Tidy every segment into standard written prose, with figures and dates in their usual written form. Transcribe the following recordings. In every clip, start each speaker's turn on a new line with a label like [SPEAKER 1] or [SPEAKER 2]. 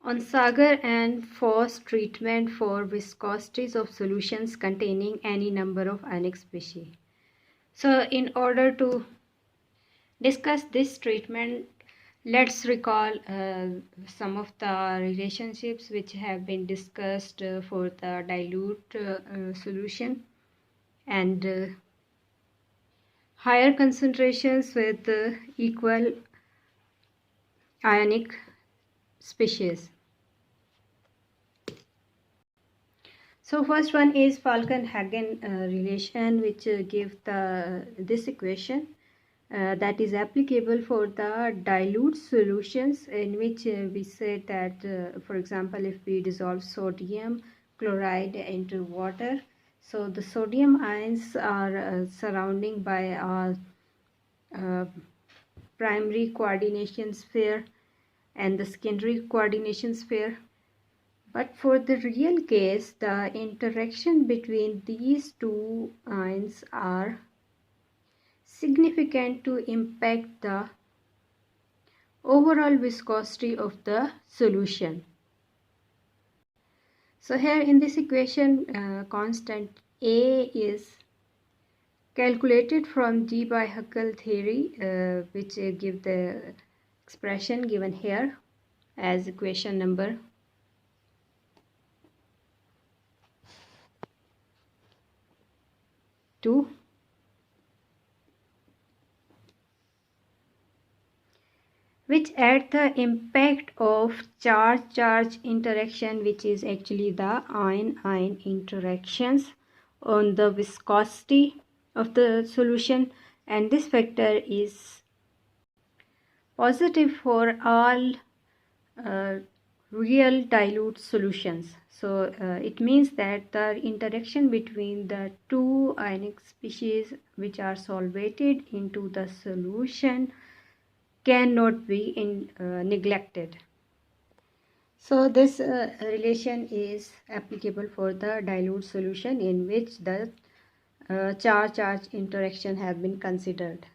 [SPEAKER 1] Onsager-Fuoss treatment for viscosities of solutions containing any number of ionic species. So in order to discuss this treatment, let's recall some of the relationships which have been discussed for the dilute solution and higher concentrations with equal ionic species. So first one is Falcon-Hagen relation, which gives this equation that is applicable for the dilute solutions, in which we say that, for example, if we dissolve sodium chloride into water, so the sodium ions are surrounding by a primary coordination sphere and the secondary coordination sphere. But for the real case, the interaction between these two ions are significant to impact the overall viscosity of the solution. So here in this equation, constant A is calculated from G by Huckel theory, which give the expression given here as equation number 2. Which at the impact of charge-charge interaction, which is actually the ion-ion interactions, on the viscosity of the solution, and this factor is positive for all real dilute solutions. So it means that the interaction between the two ionic species which are solvated into the solution cannot be neglected. So this relation is applicable for the dilute solution in which the charge-charge interaction have been considered.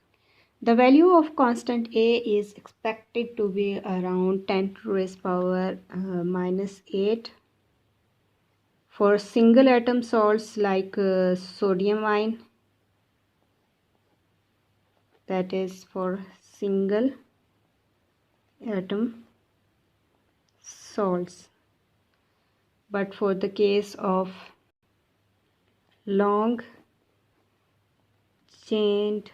[SPEAKER 1] The value of constant A is expected to be around 10 to the raised power minus 8 for single atom salts like sodium ion, that is for single atom salts. But for the case of long chained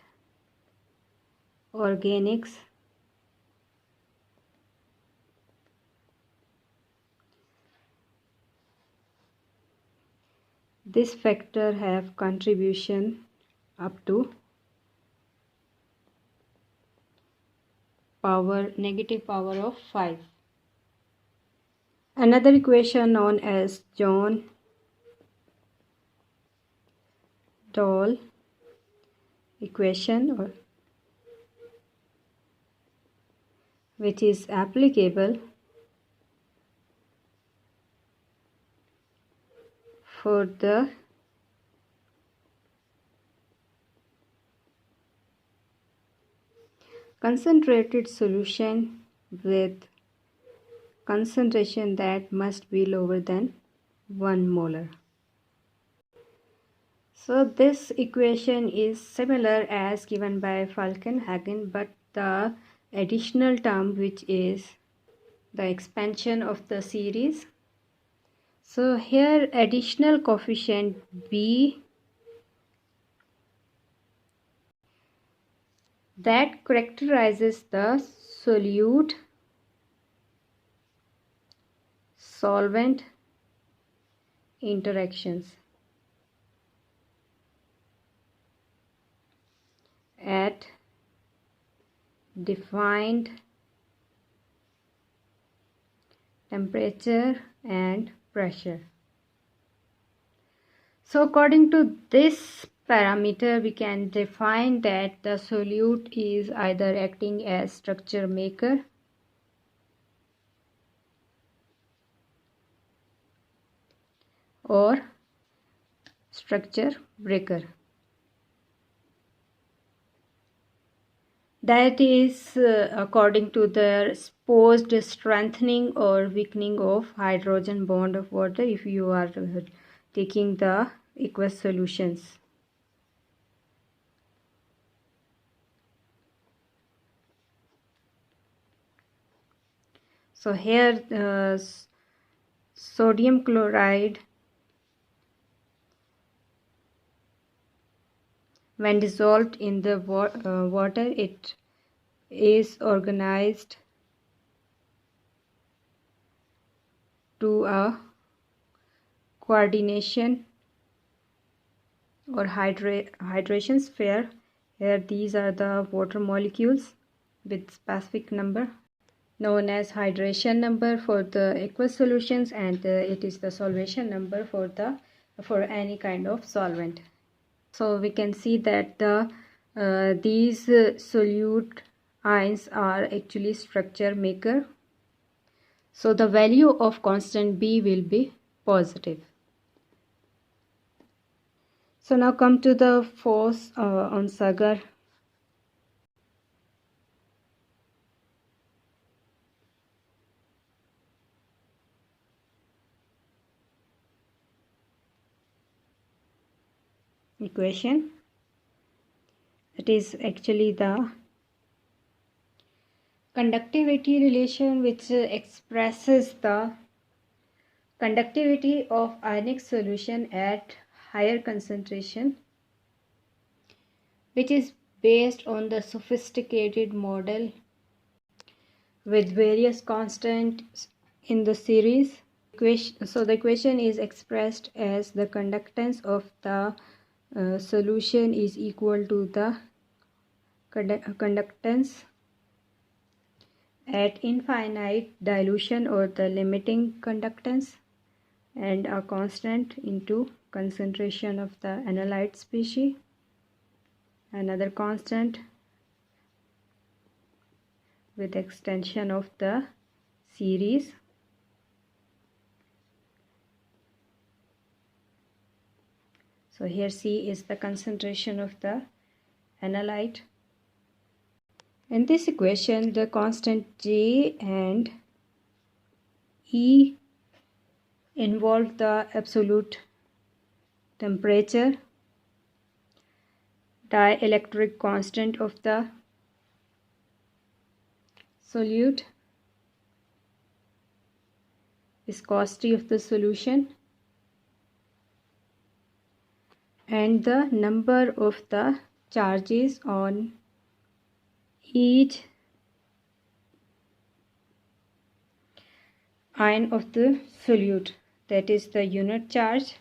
[SPEAKER 1] organics, this factor have contribution up to negative power of 5. Another equation known as John-Dole equation, which is applicable for the concentrated solution with concentration that must be lower than 1 molar. So this equation is similar as given by Falcon-Hagen, but the additional term, which is the expansion of the series. So here additional coefficient B that characterizes the solute solvent interactions at defined temperature and pressure. So according to this parameter, we can define that the solute is either acting as structure maker or structure breaker. That is according to the supposed strengthening or weakening of hydrogen bond of water if you are taking the aqueous solutions. So here sodium chloride, when dissolved in the water, it is organized to a coordination or hydration sphere. Here these are the water molecules with specific number known as hydration number for the aqueous solutions, and it is the solvation number for any kind of solvent. So we can see that these solute ions are actually structure maker. So the value of constant B will be positive. So now come to the Fuoss Onsager equation. It is actually the conductivity relation which expresses the conductivity of ionic solution at higher concentration, which is based on the sophisticated model with various constants in the series. So the equation is expressed as the conductance of the solution is equal to the conductance at infinite dilution or the limiting conductance, and a constant into concentration of the analyte species, another constant with extension of the series. So here C is the concentration of the analyte. In this equation, the constant J and E involve the absolute temperature, dielectric constant of the solute, viscosity of the solution, and the number of the charges on each ion of the solute, that is the unit charge.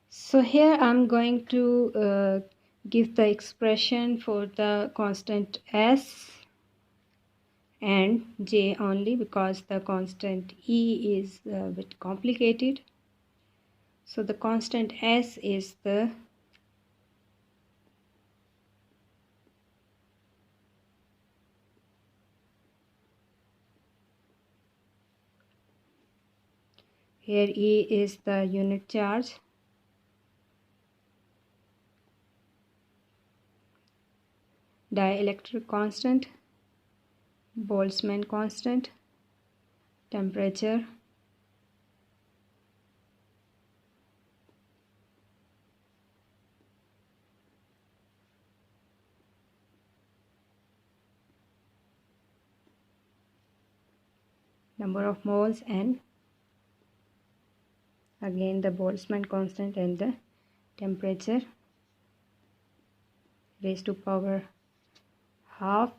[SPEAKER 1] So here I'm going to give the expression for the constant S and J only, because the constant E is a bit complicated. So the constant S is the here E is the unit charge, dielectric constant, Boltzmann constant, temperature, number of moles, and again the Boltzmann constant and the temperature raised to power half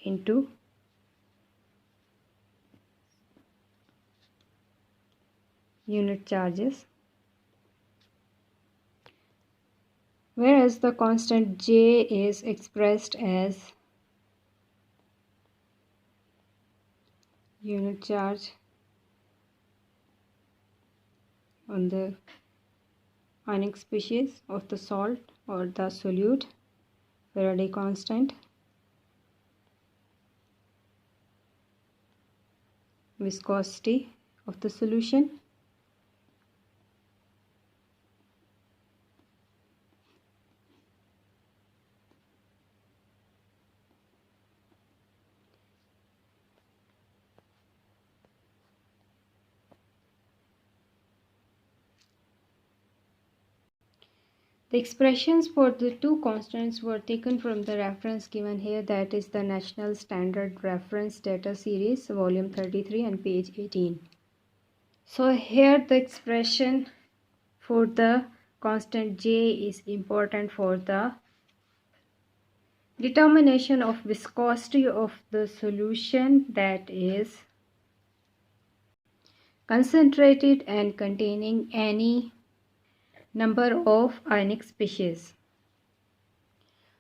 [SPEAKER 1] into unit charges, whereas the constant J is expressed as unit charge on the ionic species of the salt or the solute, Faraday constant, viscosity of the solution, The expressions for the two constants were taken from the reference given here, that is the National Standard Reference Data Series, volume 33 and page 18. So here the expression for the constant J is important for the determination of viscosity of the solution, that is concentrated and containing any number of ionic species.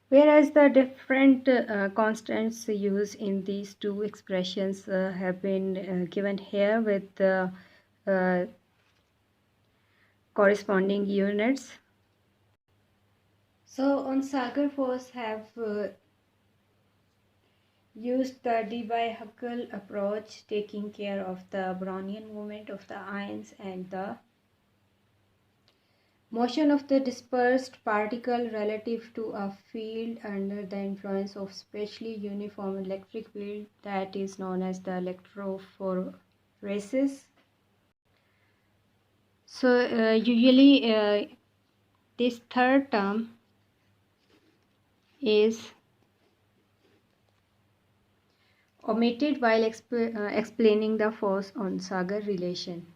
[SPEAKER 1] Whereas the different constants used in these two expressions have been given here with the corresponding units. So Onsager-Fuoss have used the Debye-Huckel approach, taking care of the Brownian movement of the ions and the motion of the dispersed particle relative to a field under the influence of specially uniform electric field, that is known as the electrophoresis. So usually this third term is omitted while explaining the Fuoss-Onsager relation.